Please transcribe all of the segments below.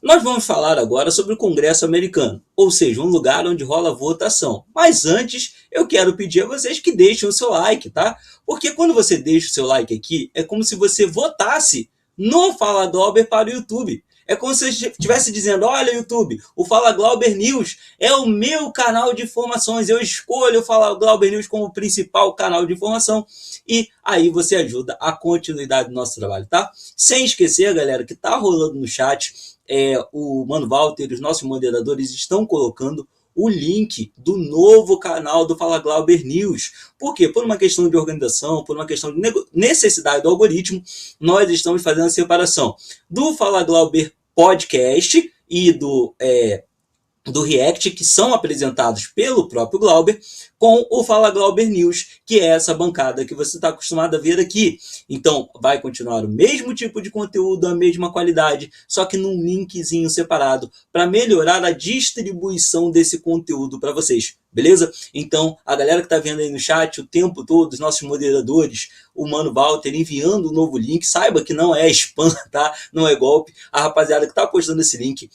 Nós vamos falar agora sobre o Congresso americano, ou seja, um lugar onde rola votação. Mas antes, eu quero pedir a vocês que deixem o seu like, tá? Porque quando você deixa o seu like aqui, é como se você votasse no Fala Glauber para o YouTube. É como se você estivesse dizendo, olha YouTube, o Fala Glauber News é o meu canal de informações, eu escolho o Fala Glauber News como principal canal de informação e aí você ajuda a continuidade do nosso trabalho, tá? Sem esquecer, galera, que tá rolando no chat, o Mano Walter e os nossos moderadores estão colocando o link do novo canal do Fala Glauber News. Por quê? Por uma questão de organização, por uma questão de necessidade do algoritmo, nós estamos fazendo a separação do Fala Glauber Podcast e do React, que são apresentados pelo próprio Glauber, com o Fala Glauber News, que é essa bancada que você está acostumado a ver aqui. Então, vai continuar o mesmo tipo de conteúdo, a mesma qualidade, só que num linkzinho separado, para melhorar a distribuição desse conteúdo para vocês, beleza? Então, a galera que está vendo aí no chat o tempo todo, os nossos moderadores, o Mano Walter enviando um novo link, saiba que não é spam, tá? Não é golpe. A rapaziada que está postando esse link,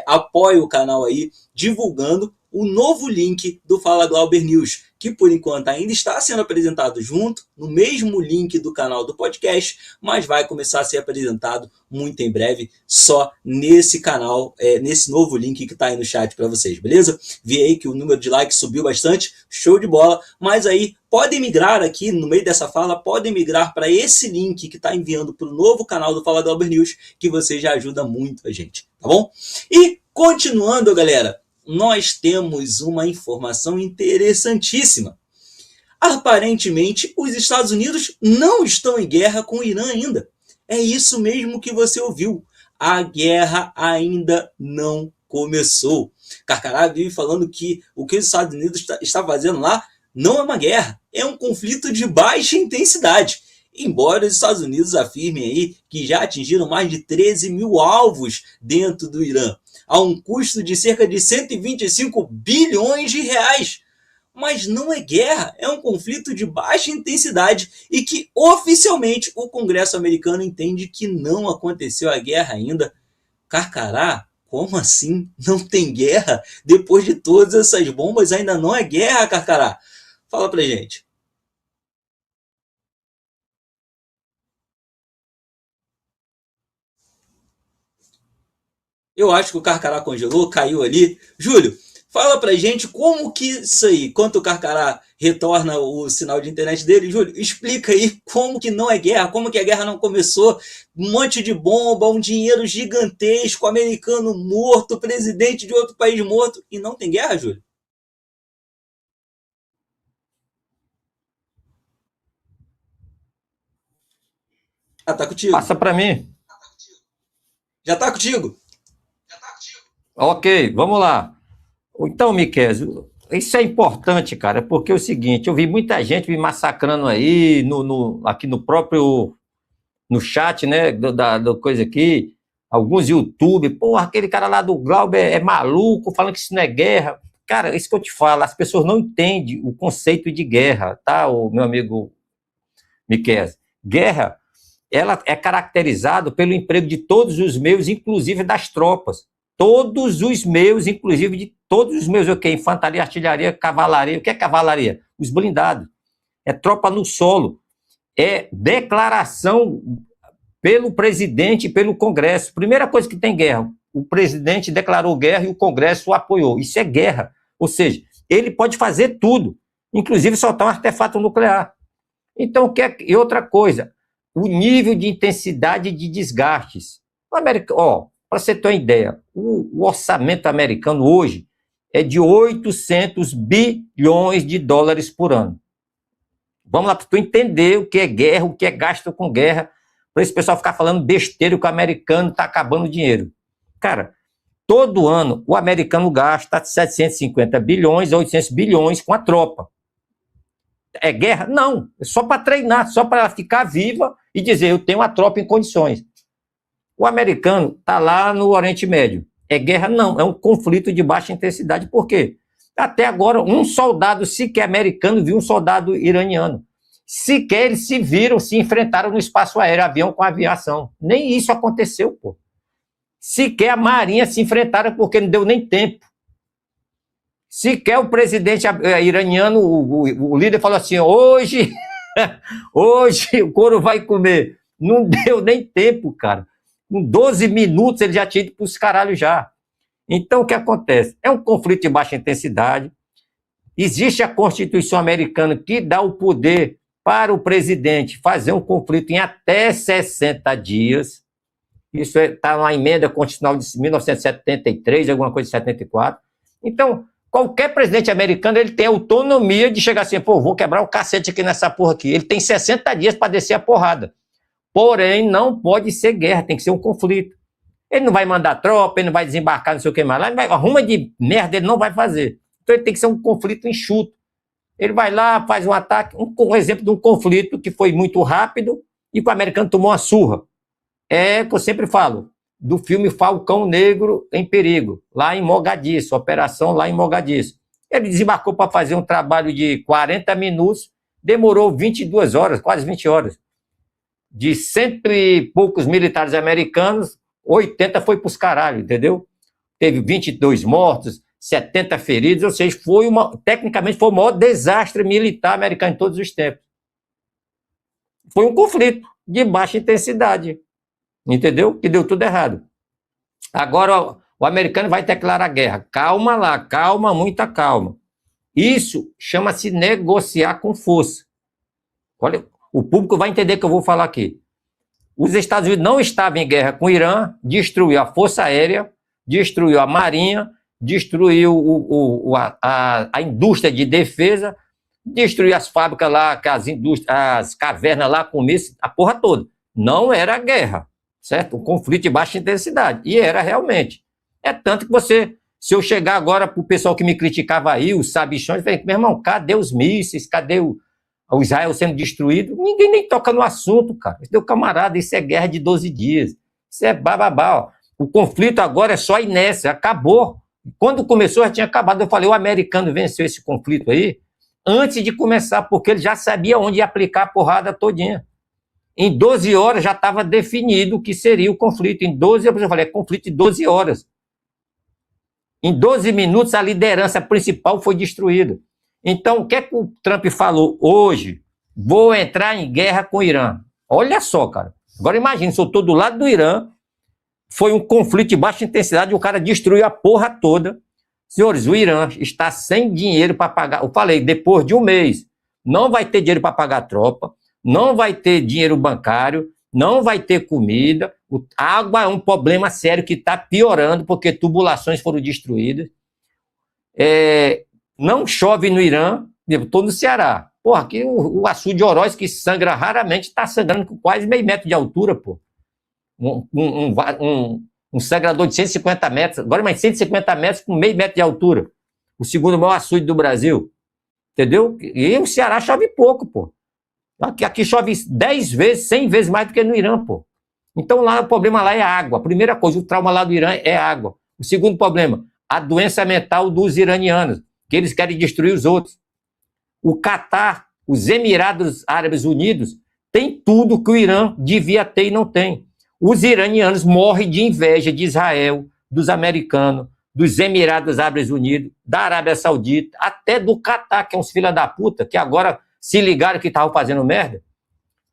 apoia o canal aí, divulgando o novo link do Fala Glauber News, que por enquanto ainda está sendo apresentado junto, no mesmo link do canal do podcast, mas vai começar a ser apresentado muito em breve, só nesse canal, nesse novo link que está aí no chat para vocês, beleza? Vi aí que o número de likes subiu bastante, show de bola, mas aí podem migrar aqui, no meio dessa fala, podem migrar para esse link que está enviando para o novo canal do Fala Glauber News, que você já ajuda muito a gente, tá bom? E continuando, galera, nós temos uma informação interessantíssima. Aparentemente, os Estados Unidos não estão em guerra com o Irã ainda. É isso mesmo que você ouviu. A guerra ainda não começou. Carcará vive falando que o que os Estados Unidos está fazendo lá não é uma guerra, é um conflito de baixa intensidade. Embora os Estados Unidos afirmem aí que já atingiram mais de 13 mil alvos dentro do Irã, a um custo de cerca de 125 bilhões de reais. Mas não é guerra, é um conflito de baixa intensidade e que oficialmente o Congresso americano entende que não aconteceu a guerra ainda. Carcará, como assim? Não tem guerra? Depois de todas essas bombas ainda não é guerra, Carcará? Fala pra gente. Eu acho que o Carcará congelou, caiu ali. Júlio, fala pra gente como que isso aí, quando o Carcará retorna o sinal de internet dele, Júlio, explica aí como que não é guerra, como que a guerra não começou, um monte de bomba, um dinheiro gigantesco, americano morto, presidente de outro país morto, e não tem guerra, Júlio? Ah, tá contigo. Passa para mim. Já tá contigo? Ok, vamos lá. Então, Miquel, isso é importante, cara, porque é o seguinte, eu vi muita gente me massacrando aí, aqui no próprio, no chat, né, da coisa aqui, alguns YouTube, porra, aquele cara lá do Glauber é maluco, falando que isso não é guerra. Cara, isso que eu te falo, as pessoas não entendem o conceito de guerra, tá, o meu amigo Miquel? Guerra, ela é caracterizada pelo emprego de todos os meios, inclusive das tropas. Todos os meios, inclusive de todos os meios, o que? Infantaria, artilharia, cavalaria. O que é cavalaria? Os blindados. É tropa no solo. É declaração pelo presidente e pelo Congresso. Primeira coisa que tem guerra. O presidente declarou guerra e o Congresso o apoiou. Isso é guerra. Ou seja, ele pode fazer tudo, inclusive soltar um artefato nuclear. Então, e outra coisa, o nível de intensidade de desgastes. O americano, para você ter uma ideia, o orçamento americano hoje é de 800 bilhões de dólares por ano. Vamos lá para tu entender o que é guerra, o que é gasto com guerra, para esse pessoal ficar falando besteira que o americano está acabando o dinheiro. Cara, todo ano o americano gasta 750 bilhões, 800 bilhões com a tropa. É guerra? Não, é só para treinar, só para ela ficar viva e dizer, eu tenho uma tropa em condições. O americano está lá no Oriente Médio. É guerra? Não, é um conflito de baixa intensidade. Por quê? Até agora, um soldado sequer americano viu um soldado iraniano. Sequer eles se enfrentaram no espaço aéreo, avião com aviação. Nem isso aconteceu, pô. Sequer a Marinha se enfrentaram porque não deu nem tempo. Sequer o presidente iraniano, o líder falou assim, hoje o couro vai comer. Não deu nem tempo, cara. Com 12 minutos ele já tinha ido para os caralhos já. Então o que acontece? É um conflito de baixa intensidade. Existe a Constituição americana que dá o poder para o presidente fazer um conflito em até 60 dias. Isso está na emenda constitucional de 1973, alguma coisa de 74. Então, qualquer presidente americano ele tem autonomia de chegar assim, pô, vou quebrar o cacete aqui nessa porra aqui. Ele tem 60 dias para descer a porrada. Porém, não pode ser guerra, tem que ser um conflito. Ele não vai mandar tropa, ele não vai desembarcar, não sei o que mais lá, arruma de merda ele não vai fazer. Então ele tem que ser um conflito enxuto. Ele vai lá, faz um ataque, um exemplo de um conflito que foi muito rápido e que o americano tomou uma surra. É que eu sempre falo, do filme Falcão Negro em Perigo, lá em Mogadiscio, operação lá em Mogadiscio. Ele desembarcou para fazer um trabalho de 40 minutos, demorou 22 horas, quase 20 horas. De 100 e poucos militares americanos, 80 foi para os caralhos, entendeu? Teve 22 mortos, 70 feridos, ou seja, tecnicamente foi o maior desastre militar americano em todos os tempos. Foi um conflito de baixa intensidade, entendeu? Que deu tudo errado. Agora o americano vai declarar guerra. Calma lá, calma, muita calma. Isso chama-se negociar com força. Olha, o público vai entender o que eu vou falar aqui. Os Estados Unidos não estavam em guerra com o Irã, destruiu a Força Aérea, destruiu a Marinha, destruiu a indústria de defesa, destruiu as fábricas lá, as cavernas lá, comércio, a porra toda. Não era guerra, certo? Um conflito de baixa intensidade. E era realmente. É tanto que se eu chegar agora para o pessoal que me criticava aí, os sabichões, eu falei, meu irmão, cadê os mísseis? Cadê o Israel sendo destruído? Ninguém nem toca no assunto, cara. Meu camarada, isso é guerra de 12 dias. Isso é bababá, ó. O conflito agora é só inércia, acabou. Quando começou, já tinha acabado. Eu falei, o americano venceu esse conflito aí antes de começar, porque ele já sabia onde ia aplicar a porrada todinha. Em 12 horas já estava definido o que seria o conflito. Em 12 horas, eu falei, é conflito de 12 horas. Em 12 minutos, a liderança principal foi destruída. Então, o que é que o Trump falou hoje? Vou entrar em guerra com o Irã. Olha só, cara. Agora imagine, se eu estou do lado do Irã, foi um conflito de baixa intensidade e o cara destruiu a porra toda. Senhores, o Irã está sem dinheiro para pagar. Eu falei, depois de um mês, não vai ter dinheiro para pagar a tropa, não vai ter dinheiro bancário, não vai ter comida. A água é um problema sério que está piorando porque tubulações foram destruídas. Não chove no Irã, eu estou no Ceará. Porra, aqui o açude de Oroz, que sangra raramente, está sangrando com quase meio metro de altura, pô. Um sangrador de 150 metros, agora mais 150 metros com meio metro de altura. O segundo maior açude do Brasil. Entendeu? E o Ceará chove pouco, pô. Aqui chove 10 vezes, 100 vezes mais do que no Irã, pô. Então lá o problema lá é a água. A primeira coisa, o trauma lá do Irã é a água. O segundo problema, a doença mental dos iranianos, que eles querem destruir os outros. O Catar, os Emirados Árabes Unidos, tem tudo que o Irã devia ter e não tem. Os iranianos morrem de inveja de Israel, dos americanos, dos Emirados Árabes Unidos, da Arábia Saudita, até do Catar, que é uns filha da puta, que agora se ligaram que estavam fazendo merda.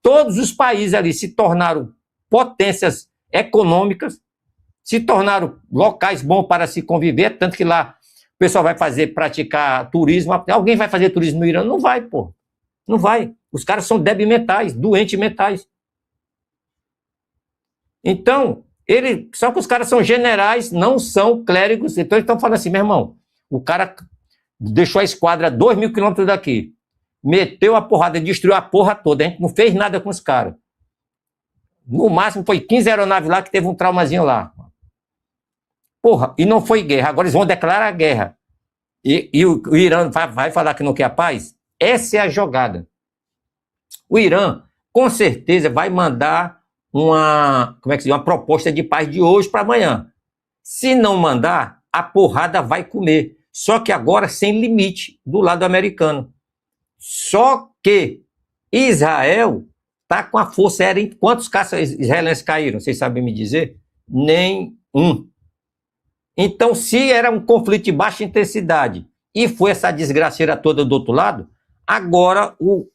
Todos os países ali se tornaram potências econômicas, se tornaram locais bons para se conviver, tanto que lá o pessoal vai praticar turismo. Alguém vai fazer turismo no Irã? Não vai, pô. Não vai. Os caras são débeis mentais, doentes mentais. Então, só que os caras são generais, não são clérigos. Então, eles estão falando assim, meu irmão, o cara deixou a esquadra a 2.000 quilômetros daqui, meteu a porrada, destruiu a porra toda, a gente não fez nada com os caras. No máximo, foi 15 aeronaves lá que teve um traumazinho lá. Porra, e não foi guerra. Agora eles vão declarar guerra. E o Irã vai falar que não quer a paz? Essa é a jogada. O Irã, com certeza, vai mandar uma proposta de paz de hoje para amanhã. Se não mandar, a porrada vai comer. Só que agora sem limite do lado americano. Só que Israel está com a força aérea. Quantos caças israelenses caíram? Vocês sabem me dizer? Nem Um. Então, se era um conflito de baixa intensidade e foi essa desgraceira toda do outro lado, agora o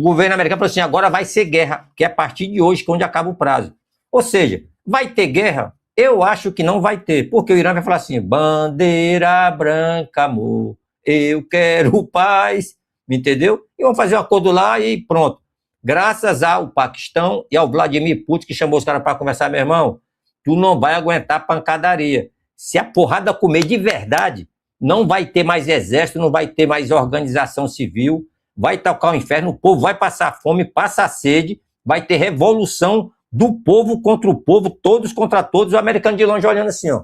governo americano falou assim, agora vai ser guerra, que é a partir de hoje, que é onde acaba o prazo. Ou seja, vai ter guerra? Eu acho que não vai ter, porque o Irã vai falar assim, bandeira branca, amor, eu quero paz, entendeu? E vão fazer um acordo lá e pronto. Graças ao Paquistão e ao Vladimir Putin, que chamou os caras para conversar, meu irmão, tu não vai aguentar pancadaria. Se a porrada comer de verdade, não vai ter mais exército, não vai ter mais organização civil, vai tocar o inferno, o povo vai passar fome, passar sede, vai ter revolução do povo contra o povo, todos contra todos, o americano de longe olhando assim, ó.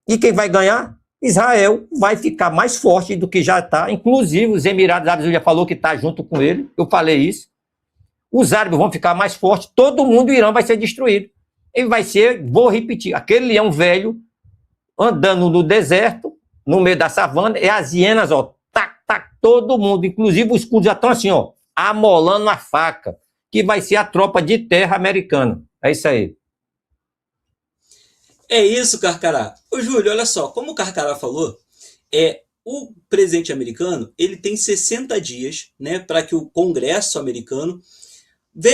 E quem vai ganhar? Israel vai ficar mais forte do que já está, inclusive os Emirados Árabes já falou que está junto com ele, eu falei isso. Os árabes vão ficar mais fortes, todo mundo, o Irã vai ser destruído. Ele vai ser, vou repetir, aquele leão velho andando no deserto, no meio da savana, e as hienas, ó, tac, tac, todo mundo, inclusive os curdos já estão assim, ó, amolando a faca, que vai ser a tropa de terra americana. É isso aí. É isso, Carcará. Ô, Júlio, olha só, como o Carcará falou, o presidente americano, ele tem 60 dias, né, para que o Congresso americano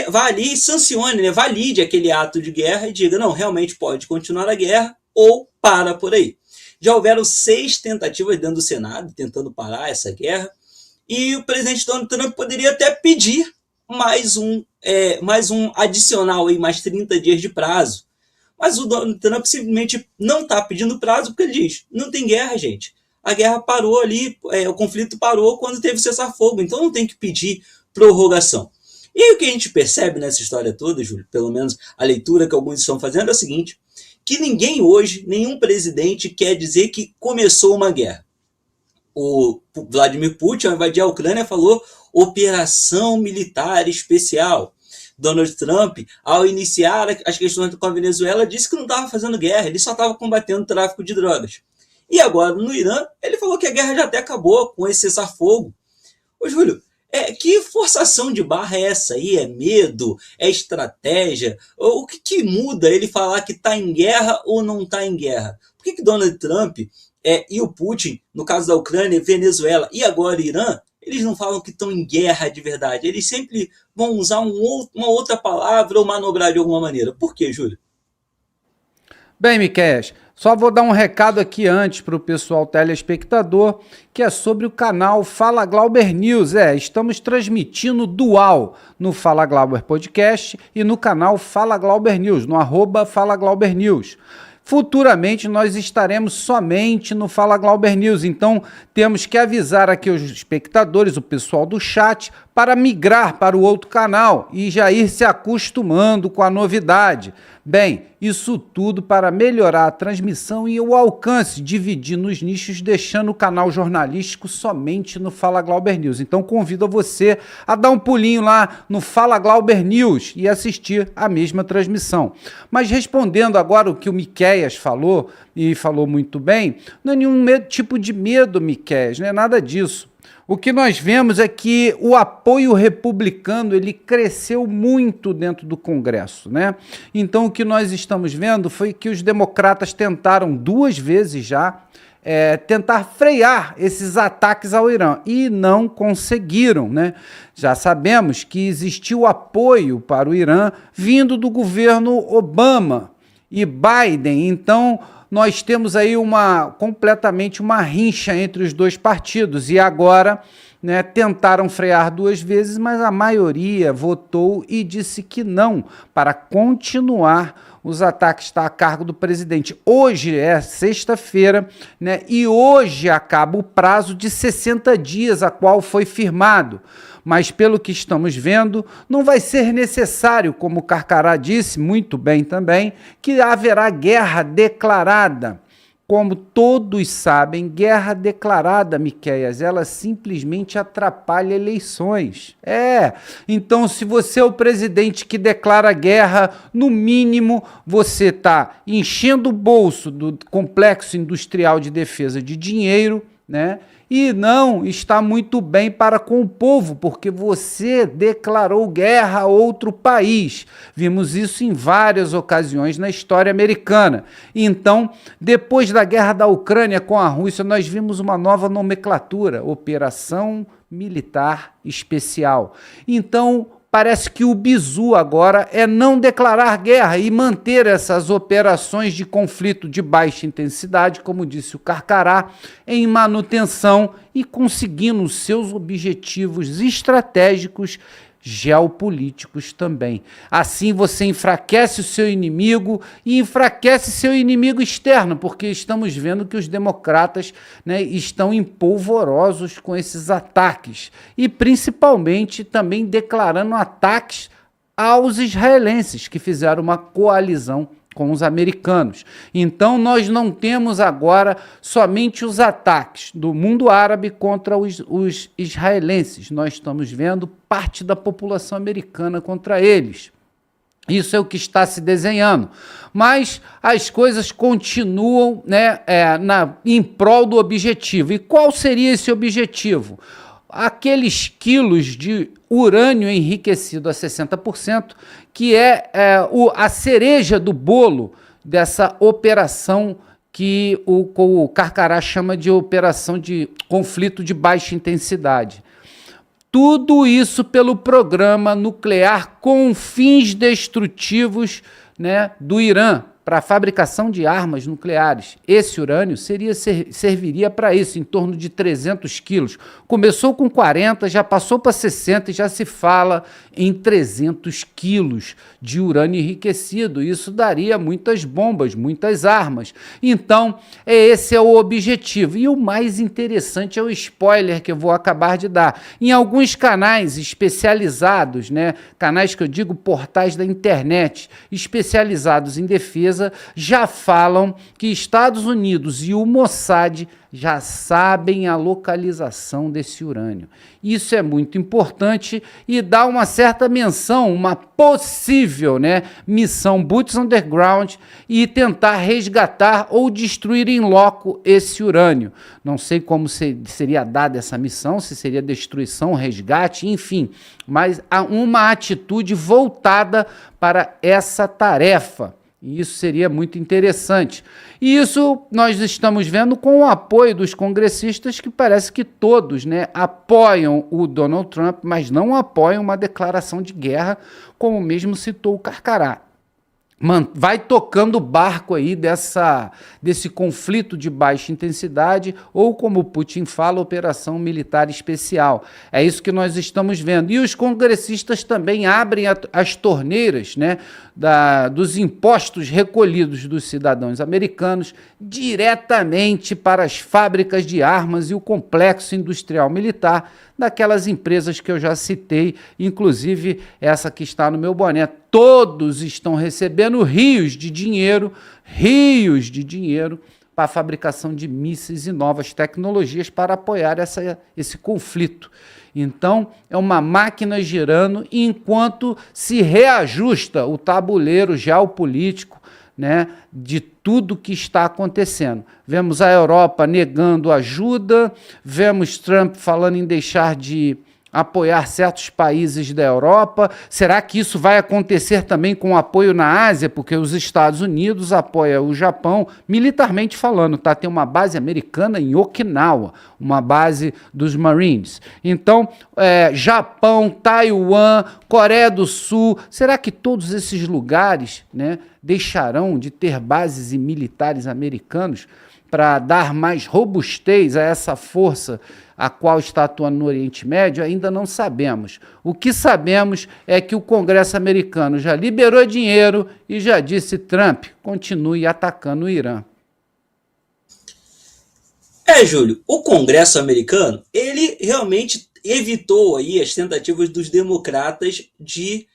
vá ali e sancione, né, valide aquele ato de guerra e diga, não, realmente pode continuar a guerra ou para por aí. Já houveram 6 tentativas dentro do Senado tentando parar essa guerra e o presidente Donald Trump poderia até pedir mais um adicional, aí, mais 30 dias de prazo. Mas o Donald Trump simplesmente não está pedindo prazo porque ele diz, não tem guerra, gente. A guerra parou ali, o conflito parou quando teve cessar-fogo, então não tem que pedir prorrogação. E aí o que a gente percebe nessa história toda, Júlio, pelo menos a leitura que alguns estão fazendo é o seguinte, que ninguém hoje, nenhum presidente quer dizer que começou uma guerra. O Vladimir Putin, ao invadir a Ucrânia, falou operação militar especial. Donald Trump, ao iniciar as questões com a Venezuela, disse que não estava fazendo guerra, ele só estava combatendo o tráfico de drogas. E agora, no Irã, ele falou que a guerra já até acabou com esse cessar-fogo. Ô, Júlio, que forçação de barra é essa aí? É medo? É estratégia? O que muda ele falar que está em guerra ou não está em guerra? Por que Donald Trump e o Putin, no caso da Ucrânia, Venezuela e agora Irã, eles não falam que estão em guerra de verdade? Eles sempre vão usar uma outra palavra ou manobrar de alguma maneira. Por quê, Júlio? Bem, Miqueias, só vou dar um recado aqui antes para o pessoal telespectador, que é sobre o canal Fala Glauber News. Estamos transmitindo dual no Fala Glauber Podcast e no canal Fala Glauber News, no @Fala Glauber News. Futuramente nós estaremos somente no Fala Glauber News, então temos que avisar aqui os espectadores, o pessoal do chat, para migrar para o outro canal e já ir se acostumando com a novidade. Bem, isso tudo para melhorar a transmissão e o alcance, dividir nos nichos, deixando o canal jornalístico somente no Fala Glauber News. Então convido você a dar um pulinho lá no Fala Glauber News e assistir a mesma transmissão. Mas respondendo agora o que o Miqueias falou, e falou muito bem, não é nenhum tipo de medo, Miqueias, não é nada disso. O que nós vemos é que o apoio republicano ele cresceu muito dentro do Congresso, né? Então o que nós estamos vendo foi que os democratas tentaram 2 vezes já tentar frear esses ataques ao Irã e não conseguiram, né? Já sabemos que existiu apoio para o Irã vindo do governo Obama e Biden, então nós temos aí completamente uma rincha entre os dois partidos e agora, né, tentaram frear 2 vezes, mas a maioria votou e disse que não para continuar os ataques está a cargo do presidente. Hoje é sexta-feira, né, e hoje acaba o prazo de 60 dias a qual foi firmado. Mas pelo que estamos vendo, não vai ser necessário, como o Carcará disse muito bem também, que haverá guerra declarada. Como todos sabem, guerra declarada, Miqueias, ela simplesmente atrapalha eleições. Então se você é o presidente que declara guerra, no mínimo você está enchendo o bolso do Complexo Industrial de Defesa de dinheiro, né? E não está muito bem para com o povo, porque você declarou guerra a outro país. Vimos isso em várias ocasiões na história americana. Então, depois da guerra da Ucrânia com a Rússia, nós vimos uma nova nomenclatura, Operação Militar Especial. Então, parece que o bizu agora é não declarar guerra e manter essas operações de conflito de baixa intensidade, como disse o Carcará, em manutenção e conseguindo seus objetivos estratégicos geopolíticos também. Assim você enfraquece o seu inimigo e enfraquece seu inimigo externo, porque estamos vendo que os democratas, né, estão empolvorosos com esses ataques e principalmente também declarando ataques aos israelenses que fizeram uma coalizão com os americanos. Então, nós não temos agora somente os ataques do mundo árabe contra os israelenses. Nós estamos vendo parte da população americana contra eles. Isso é o que está se desenhando. Mas as coisas continuam, né, em prol do objetivo. E qual seria esse objetivo? Aqueles quilos de urânio enriquecido a 60%, que é a cereja do bolo dessa operação que o Carcará chama de operação de conflito de baixa intensidade. Tudo isso pelo programa nuclear com fins destrutivos, né, do Irã, para a fabricação de armas nucleares. Esse urânio serviria para isso, em torno de 300 quilos. Começou com 40, já passou para 60 e já se fala em 300 quilos de urânio enriquecido. Isso daria muitas bombas, muitas armas. Então, esse é o objetivo. E o mais interessante é o spoiler que eu vou acabar de dar. Em alguns canais especializados, né, canais que eu digo portais da internet, especializados em defesa, já falam que Estados Unidos e o Mossad já sabem a localização desse urânio. Isso é muito importante e dá uma certa menção, uma possível, né, missão Boots on the Ground e tentar resgatar ou destruir em loco esse urânio. Não sei como seria dada essa missão, se seria destruição, resgate, enfim, mas há uma atitude voltada para essa tarefa. E isso seria muito interessante. E isso nós estamos vendo com o apoio dos congressistas, que parece que todos, né, apoiam o Donald Trump, mas não apoiam uma declaração de guerra, como mesmo citou o Carcará. Vai tocando o barco aí desse conflito de baixa intensidade, ou como Putin fala, operação militar especial. É isso que nós estamos vendo. E os congressistas também abrem as torneiras, né, dos impostos recolhidos dos cidadãos americanos diretamente para as fábricas de armas e o complexo industrial militar daquelas empresas que eu já citei, inclusive essa que está no meu boné. Todos estão recebendo rios de dinheiro para a fabricação de mísseis e novas tecnologias para apoiar esse conflito. Então, é uma máquina girando enquanto se reajusta o tabuleiro geopolítico, né, de tudo que está acontecendo. Vemos a Europa negando ajuda, vemos Trump falando em deixar de apoiar certos países da Europa. Será que isso vai acontecer também com apoio na Ásia? Porque os Estados Unidos apoiam o Japão, militarmente falando, tá? Tem uma base americana em Okinawa, uma base dos Marines. Então, Japão, Taiwan, Coreia do Sul, será que todos esses lugares, né, deixarão de ter bases e militares americanos para dar mais robustez a essa força a qual está atuando no Oriente Médio? Ainda não sabemos. O que sabemos é que o Congresso americano já liberou dinheiro e já disse: Trump, continue atacando o Irã. Júlio, o Congresso americano, ele realmente evitou aí as tentativas dos democratas de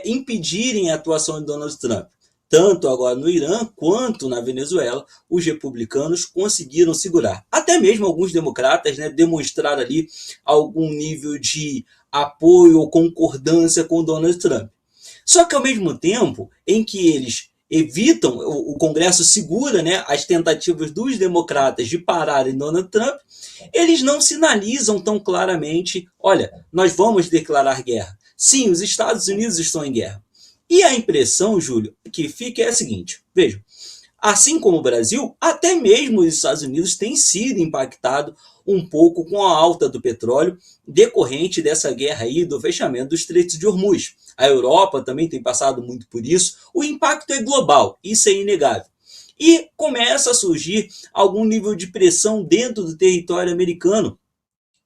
impedirem a atuação de Donald Trump. Tanto agora no Irã quanto na Venezuela, os republicanos conseguiram segurar. Até mesmo alguns democratas, né, demonstraram ali algum nível de apoio ou concordância com Donald Trump. Só que ao mesmo tempo em que eles evitam, o Congresso segura, né, as tentativas dos democratas de pararem Donald Trump, eles não sinalizam tão claramente, olha, nós vamos declarar guerra. Sim, os Estados Unidos estão em guerra. E a impressão, Júlio, que fica é a seguinte, vejam, assim como o Brasil, até mesmo os Estados Unidos têm sido impactados um pouco com a alta do petróleo decorrente dessa guerra aí do fechamento do Estreito de Hormuz. A Europa também tem passado muito por isso. O impacto é global, isso é inegável. E começa a surgir algum nível de pressão dentro do território americano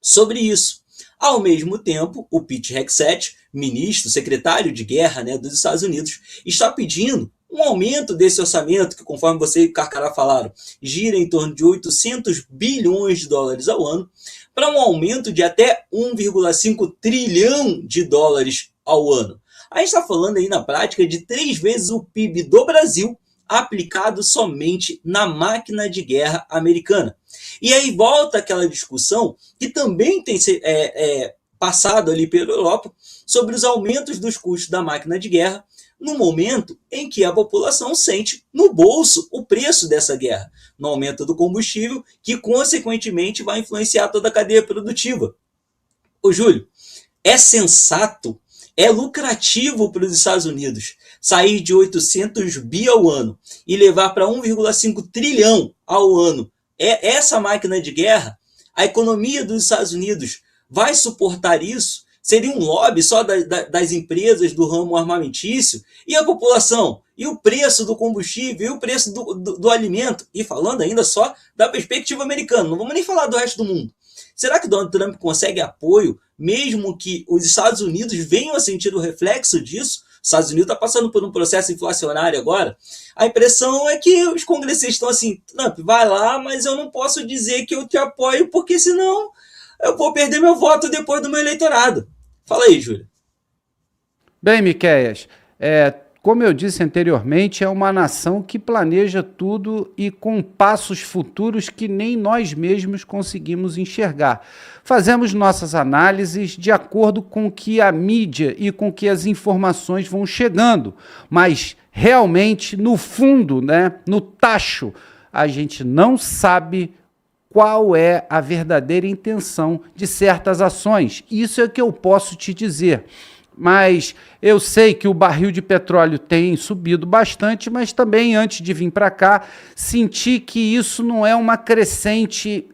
sobre isso. Ao mesmo tempo, o Pete Hegseth, ministro, secretário de guerra, né, dos Estados Unidos, está pedindo um aumento desse orçamento, que conforme você e Carcará falaram, gira em torno de 800 bilhões de dólares ao ano, para um aumento de até 1,5 trilhão de dólares ao ano. A gente está falando aí na prática de 3 vezes o PIB do Brasil aplicado somente na máquina de guerra americana. E aí volta aquela discussão que também tem passado ali pela Europa sobre os aumentos dos custos da máquina de guerra no momento em que a população sente no bolso o preço dessa guerra, no aumento do combustível, que consequentemente vai influenciar toda a cadeia produtiva. Ô Júlio, é sensato, é lucrativo para os Estados Unidos sair de 800 bi ao ano e levar para 1,5 trilhão ao ano essa máquina de guerra? A economia dos Estados Unidos vai suportar isso? Seria um lobby só das empresas do ramo armamentício? E a população? E o preço do combustível? E o preço do alimento? E falando ainda só da perspectiva americana, não vamos nem falar do resto do mundo. Será que Donald Trump consegue apoio, mesmo que os Estados Unidos venham a sentir o reflexo disso? Os Estados Unidos está passando por um processo inflacionário agora. A impressão é que os congressistas estão assim, Trump, vai lá, mas eu não posso dizer que eu te apoio, porque senão eu vou perder meu voto depois do meu eleitorado. Fala aí, Júlio. Bem, Miqueias, como eu disse anteriormente, é uma nação que planeja tudo e com passos futuros que nem nós mesmos conseguimos enxergar. Fazemos nossas análises de acordo com que a mídia e com que as informações vão chegando, mas realmente, no fundo, né, no tacho, a gente não sabe qual é a verdadeira intenção de certas ações. Isso é que eu posso te dizer. Mas eu sei que o barril de petróleo tem subido bastante, mas também, antes de vir para cá, senti que isso não é uma crescente,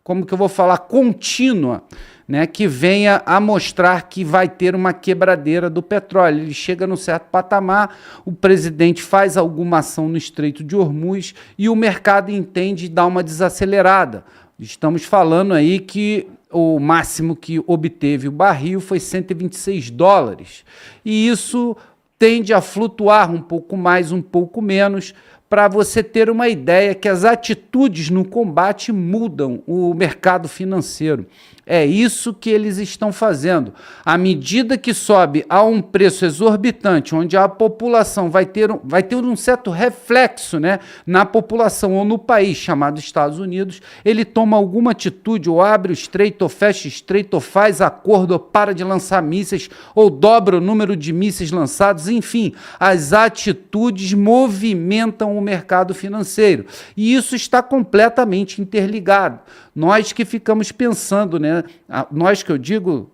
como que eu vou falar, contínua, né, que venha a mostrar que vai ter uma quebradeira do petróleo. Ele chega num certo patamar, o presidente faz alguma ação no Estreito de Hormuz e o mercado entende e dá uma desacelerada. Estamos falando aí que o máximo que obteve o barril foi 126 dólares. E isso tende a flutuar um pouco mais, um pouco menos, para você ter uma ideia que as atitudes no combate mudam o mercado financeiro. É isso que eles estão fazendo. À medida que sobe a um preço exorbitante, onde a população vai ter um certo reflexo, né, na população ou no país chamado Estados Unidos, ele toma alguma atitude, ou abre o estreito, ou fecha o estreito, ou faz acordo, ou para de lançar mísseis, ou dobra o número de mísseis lançados, enfim, as atitudes movimentam o mercado financeiro. E isso está completamente interligado. Nós que ficamos pensando, né? Nós que eu digo,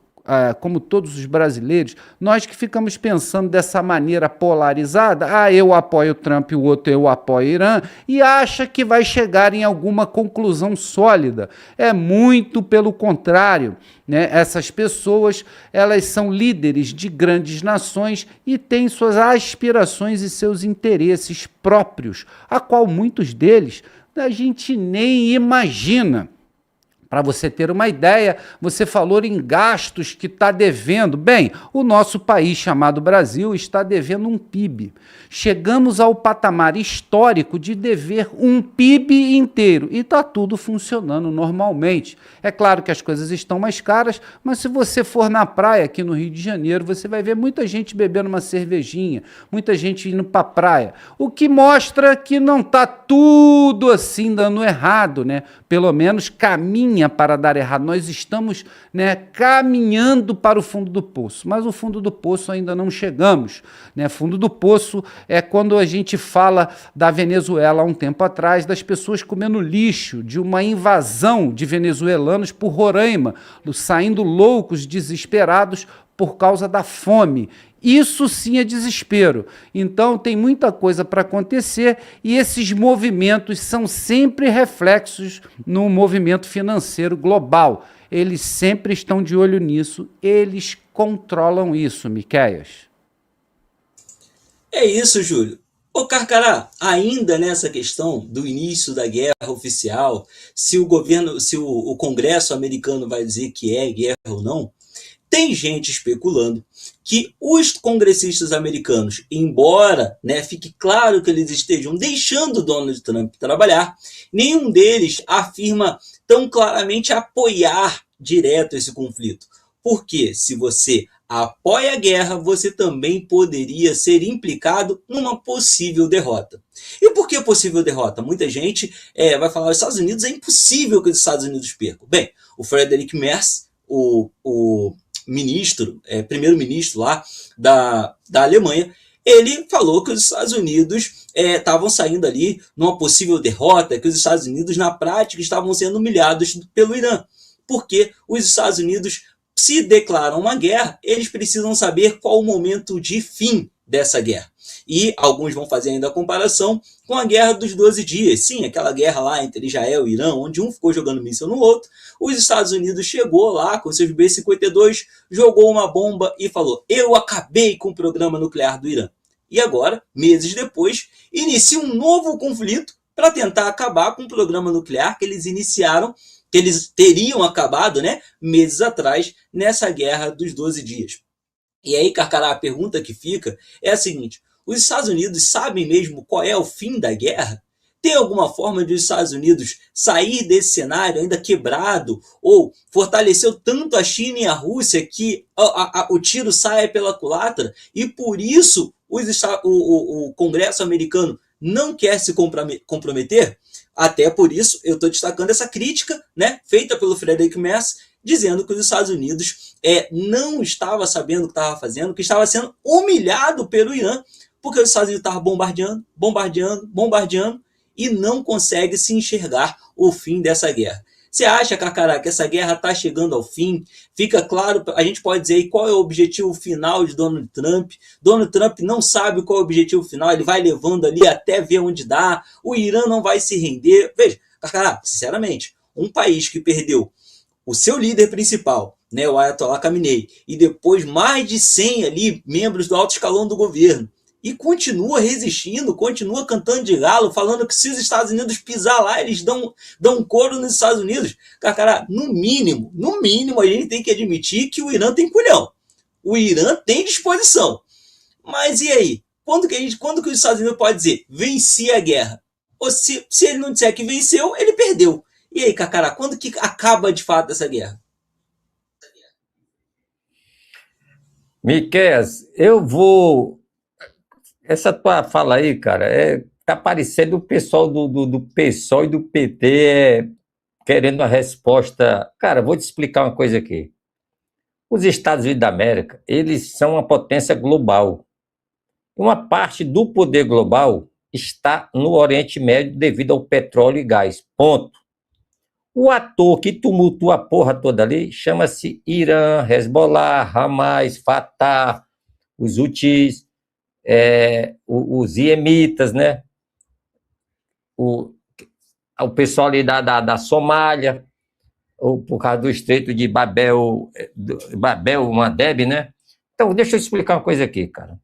como todos os brasileiros, nós que ficamos pensando dessa maneira polarizada, eu apoio o Trump, o outro eu apoio o Irã, e acha que vai chegar em alguma conclusão sólida. É muito pelo contrário, né? Essas pessoas, elas são líderes de grandes nações e têm suas aspirações e seus interesses próprios, a qual muitos deles a gente nem imagina. Para você ter uma ideia, você falou em gastos que está devendo. Bem, o nosso país chamado Brasil está devendo um PIB. Chegamos ao patamar histórico de dever um PIB inteiro e está tudo funcionando normalmente. É claro que as coisas estão mais caras, mas se você for na praia aqui no Rio de Janeiro, você vai ver muita gente bebendo uma cervejinha, muita gente indo para a praia, o que mostra que não está tudo assim dando errado, né? Pelo menos caminha caminha para dar errado. Nós estamos, né, caminhando para o fundo do poço, mas o fundo do poço ainda não chegamos, né? Fundo do poço é quando a gente fala da Venezuela há um tempo atrás, das pessoas comendo lixo, de uma invasão de venezuelanos por Roraima, saindo loucos, desesperados por causa da fome. Isso sim é desespero. Então tem muita coisa para acontecer e esses movimentos são sempre reflexos no movimento financeiro global. Eles sempre estão de olho nisso, eles controlam isso, Miqueias. É isso, Júlio. Ô Carcará, ainda nessa questão do início da guerra oficial, se o governo, se o Congresso americano vai dizer que é guerra ou não, tem gente especulando que os congressistas americanos, embora, né, fique claro que eles estejam deixando Donald Trump trabalhar, nenhum deles afirma tão claramente apoiar direto esse conflito. Porque se você apoia a guerra, você também poderia ser implicado numa possível derrota. E por que possível derrota? Muita gente vai falar que os Estados Unidos é impossível que os Estados Unidos percam. Bem, o Friedrich Merz, o ministro, primeiro-ministro lá da Alemanha, ele falou que os Estados Unidos estavam saindo ali numa possível derrota, que os Estados Unidos, na prática, estavam sendo humilhados pelo Irã. Porque os Estados Unidos, se declaram uma guerra, eles precisam saber qual o momento de fim dessa guerra. E alguns vão fazer ainda a comparação com a Guerra dos 12 Dias. Sim, aquela guerra lá entre Israel e Irã, onde um ficou jogando míssil no outro. Os Estados Unidos chegou lá com seus B-52, jogou uma bomba e falou: eu acabei com o programa nuclear do Irã. E agora, meses depois, inicia um novo conflito para tentar acabar com o programa nuclear que eles iniciaram, que eles teriam acabado, né, meses atrás, nessa Guerra dos 12 Dias. E aí, Carcará, a pergunta que fica é a seguinte: os Estados Unidos sabem mesmo qual é o fim da guerra? Tem alguma forma de os Estados Unidos sair desse cenário ainda quebrado? Ou fortaleceu tanto a China e a Rússia que o tiro saia pela culatra? E por isso o Congresso americano não quer se comprometer? Até por isso eu estou destacando essa crítica, né, feita pelo Friedrich Merz, dizendo que os Estados Unidos não estava sabendo o que estava fazendo, que estava sendo humilhado pelo Irã, porque os Estados Unidos estavam bombardeando, e não consegue se enxergar o fim dessa guerra. Você acha, Carcará, que essa guerra está chegando ao fim? Fica claro, a gente pode dizer aí qual é o objetivo final de Donald Trump. Donald Trump não sabe qual é o objetivo final, ele vai levando ali até ver onde dá. O Irã não vai se render. Veja, Carcará, sinceramente, um país que perdeu o seu líder principal, né, o Ayatollah Khamenei, e depois mais de 100 ali membros do alto escalão do governo, e continua resistindo, continua cantando de galo, falando que se os Estados Unidos pisar lá, eles dão couro nos Estados Unidos. Cara, no mínimo, a gente tem que admitir que o Irã tem culhão. O Irã tem disposição. Mas e aí? Quando que os Estados Unidos pode dizer venci a guerra? Ou se ele não disser que venceu, ele perdeu. E aí, Carcará, quando que acaba de fato essa guerra? Miqueias, eu vou... Essa tua fala aí, cara, tá parecendo o pessoal do PSOL e do PT querendo uma resposta. Cara, vou te explicar uma coisa aqui. Os Estados Unidos da América, eles são uma potência global. Uma parte do poder global está no Oriente Médio devido ao petróleo e gás. Ponto. O ator que tumultua a porra toda ali chama-se Irã, Hezbollah, Hamas, Fatah, os Houthis, os iemitas, né? O pessoal ali da Somália, por causa do Estreito de Mandeb, né? Então, deixa eu explicar uma coisa aqui, cara.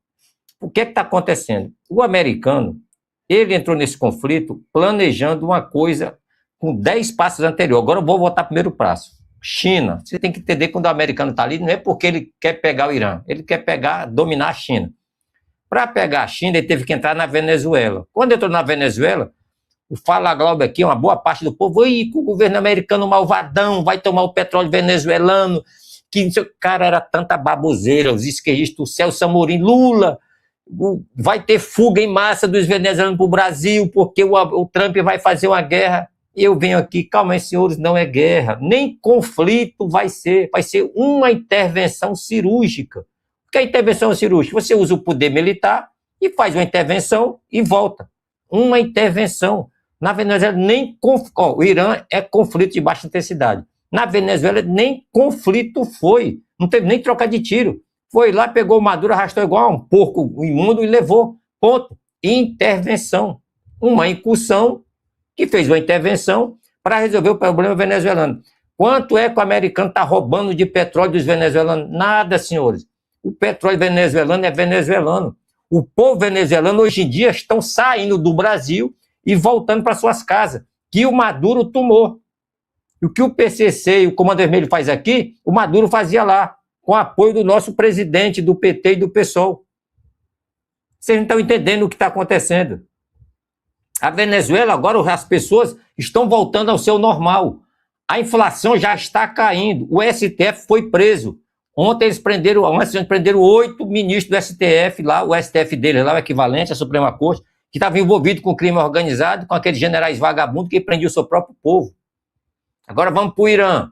O que está acontecendo? O americano, ele entrou nesse conflito planejando uma coisa com 10 passos anteriores. Agora eu vou voltar primeiro passo. China. Você tem que entender que quando o americano está ali, não é porque ele quer pegar o Irã, ele quer dominar a China. Para pegar a China, ele teve que entrar na Venezuela. Quando entrou na Venezuela, o Fala Globo aqui, uma boa parte do povo, que o governo americano malvadão vai tomar o petróleo venezuelano, que cara, era tanta baboseira, os esquerdistas, o Celso Amorim, Lula, vai ter fuga em massa dos venezuelanos para o Brasil, porque o Trump vai fazer uma guerra. Eu venho aqui, calma aí, senhores, não é guerra, nem conflito vai ser uma intervenção cirúrgica. O que é intervenção cirúrgica? Você usa o poder militar e faz uma intervenção e volta. Uma intervenção. Na Venezuela, o Irã é conflito de baixa intensidade. Na Venezuela, nem conflito foi. Não teve nem troca de tiro. Foi lá, pegou o Maduro, arrastou igual um porco imundo e levou. Ponto. Intervenção. Uma incursão que fez uma intervenção para resolver o problema venezuelano. Quanto é que o americano está roubando de petróleo dos venezuelanos? Nada, senhores. O petróleo venezuelano é venezuelano. O povo venezuelano, hoje em dia, estão saindo do Brasil e voltando para suas casas, que o Maduro tomou. E o que o PCC e o Comando Vermelho faz aqui, o Maduro fazia lá, com apoio do nosso presidente, do PT e do PSOL. Vocês não estão entendendo o que está acontecendo. A Venezuela, agora, as pessoas estão voltando ao seu normal. A inflação já está caindo. O STF foi preso. Ontem eles prenderam 8 ministros do STF, lá, o STF deles, lá, o equivalente à Suprema Corte, que estavam envolvidos com crime organizado, com aqueles generais vagabundos que prendiam o seu próprio povo. Agora vamos para o Irã.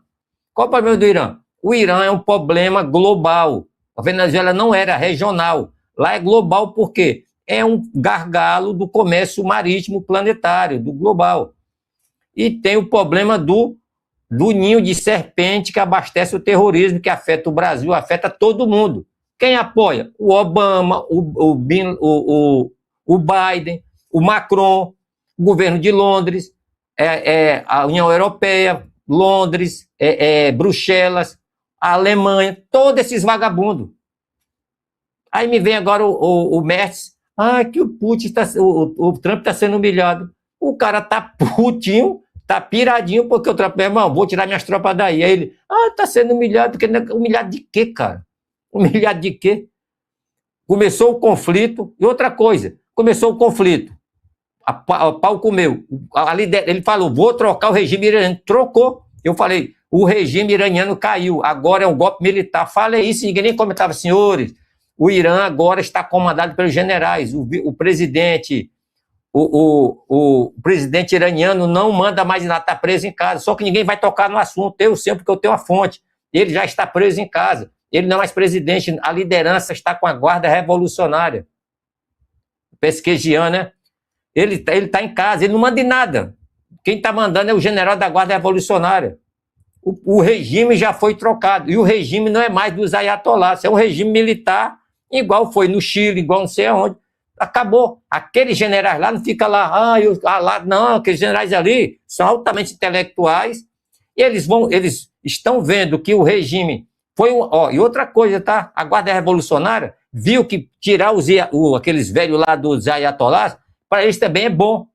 Qual o problema do Irã? O Irã é um problema global. A Venezuela não era regional. Lá é global por quê? É um gargalo do comércio marítimo planetário, do global. E tem o problema do ninho de serpente que abastece o terrorismo, que afeta o Brasil, afeta todo mundo. Quem apoia? O Obama, o Biden, o Macron, o governo de Londres, a União Europeia, Londres, Bruxelas, a Alemanha, todos esses vagabundos. Aí me vem agora o Merz, que o Putin o Trump está sendo humilhado. O cara tá putinho, tá piradinho, porque o Trump, meu irmão, vou tirar minhas tropas daí. Aí ele, tá sendo humilhado, porque humilhado de quê, cara? Humilhado de quê? Começou o conflito, e outra coisa, começou o conflito, o pau comeu, ele falou, vou trocar o regime iraniano, trocou, eu falei, o regime iraniano caiu, agora é um golpe militar, falei isso, ninguém nem comentava, senhores, o Irã agora está comandado pelos generais, o presidente, o presidente iraniano não manda mais nada, está preso em casa, só que ninguém vai tocar no assunto, eu sei porque eu tenho a fonte, ele já está preso em casa, ele não é mais presidente, a liderança está com a guarda revolucionária, Pesquejian, né? Ele está em casa, ele não manda em nada, quem está mandando é o general da guarda revolucionária, o regime já foi trocado, e o regime não é mais dos ayatolás, é um regime militar, igual foi no Chile, igual não sei aonde, acabou. Aqueles generais lá não ficam lá, não, aqueles generais ali são altamente intelectuais, e eles estão vendo que o regime foi e outra coisa, tá? A Guarda Revolucionária viu que tirar aqueles velhos lá dos ayatolás, para eles também é bom.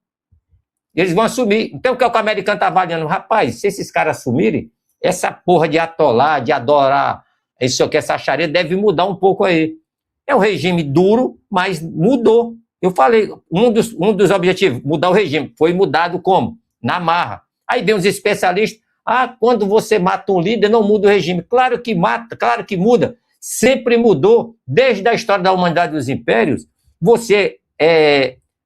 Eles vão assumir. Então o que o americano está avaliando? Rapaz, se esses caras assumirem, essa porra de atolar, de adorar, essa xaria deve mudar um pouco aí. É um regime duro, mas mudou. Eu falei, um dos objetivos, mudar o regime, foi mudado como? Na marra. Aí vem os especialistas, quando você mata um líder, não muda o regime. Claro que mata, claro que muda. Sempre mudou. Desde a história da humanidade dos impérios, você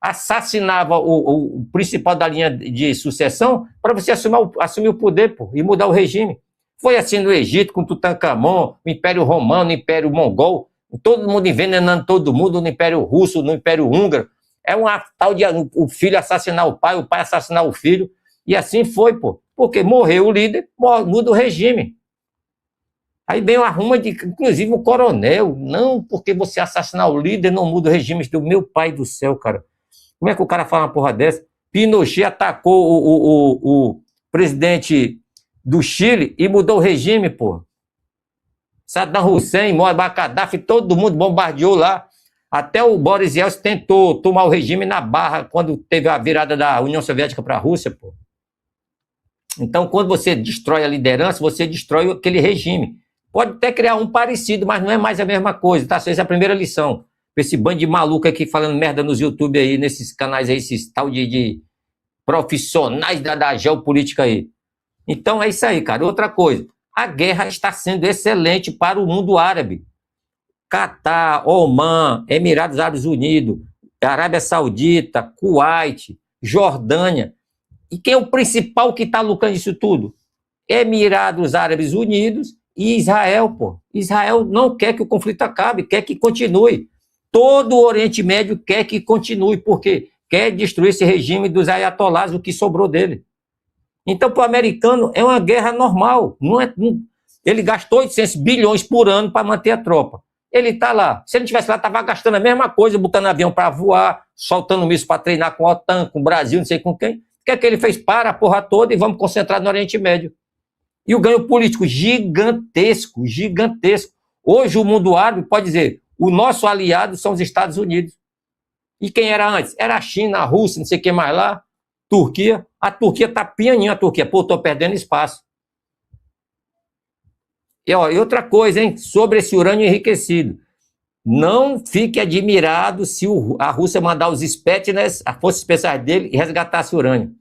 assassinava o principal da linha de sucessão para você assumir o poder e mudar o regime. Foi assim no Egito, com Tutankhamon, o Império Romano, o Império Mongol, todo mundo envenenando todo mundo, no Império Russo, no Império Húngaro. É uma tal de o filho assassinar o pai assassinar o filho. E assim foi, porque morreu o líder, muda o regime. Aí vem uma arruma inclusive o coronel, não, porque você assassinar o líder não muda o regime. Do meu pai do céu, cara. Como é que o cara fala uma porra dessa? Pinochet atacou o presidente do Chile e mudou o regime, porra. Saddam Hussein, Muammar Gaddafi, todo mundo bombardeou lá. Até o Boris Yeltsin tentou tomar o regime na barra quando teve a virada da União Soviética para a Rússia, pô. Então, quando você destrói a liderança, você destrói aquele regime. Pode até criar um parecido, mas não é mais a mesma coisa, tá? Essa é a primeira lição. Esse bando de maluco aqui falando merda nos YouTube aí, nesses canais aí, esses tal de profissionais da geopolítica aí. Então é isso aí, cara. Outra coisa, a guerra está sendo excelente para o mundo árabe. Catar, Omã, Emirados Árabes Unidos, Arábia Saudita, Kuwait, Jordânia. E quem é o principal que está lucrando isso tudo? Emirados Árabes Unidos e Israel, pô. Israel não quer que o conflito acabe, quer que continue. Todo o Oriente Médio quer que continue, porque quer destruir esse regime dos ayatolás, o que sobrou dele. Então, para o americano, é uma guerra normal. Ele gastou 800 bilhões por ano para manter a tropa. Ele está lá. Se ele estivesse lá, estava gastando a mesma coisa, botando avião para voar, soltando míssil para treinar com a OTAN, com o Brasil, não sei com quem. O que é que ele fez? Para a porra toda e vamos concentrar no Oriente Médio. E o ganho político gigantesco, gigantesco. Hoje o mundo árabe pode dizer, o nosso aliado são os Estados Unidos. E quem era antes? Era a China, a Rússia, não sei o que mais lá, Turquia. A Turquia está pianinha, a Turquia. Pô, estou perdendo espaço. E outra coisa, hein, sobre esse urânio enriquecido. Não fique admirado se a Rússia mandar os Spetsnaz, as forças especiais dele, e resgatar esse urânio.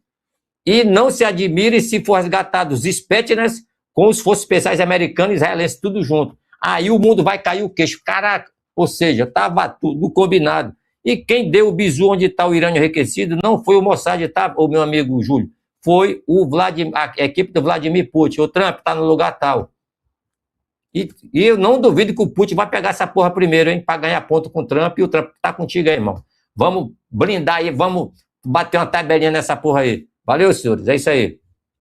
E não se admire se for resgatado os Spetsnaz com os forças especiais americanos e israelenses, tudo junto. Aí o mundo vai cair o queixo. Caraca, ou seja, estava tudo combinado. E quem deu o bizu onde está o urânio enriquecido não foi o Mossad, tá, o meu amigo Júlio. Foi a equipe do Vladimir Putin. O Trump está no lugar tal. E eu não duvido que o Putin vai pegar essa porra primeiro, hein, para ganhar ponto com o Trump, e o Trump tá contigo aí, irmão. Vamos brindar aí, vamos bater uma tabelinha nessa porra aí. Valeu, senhores, é isso aí.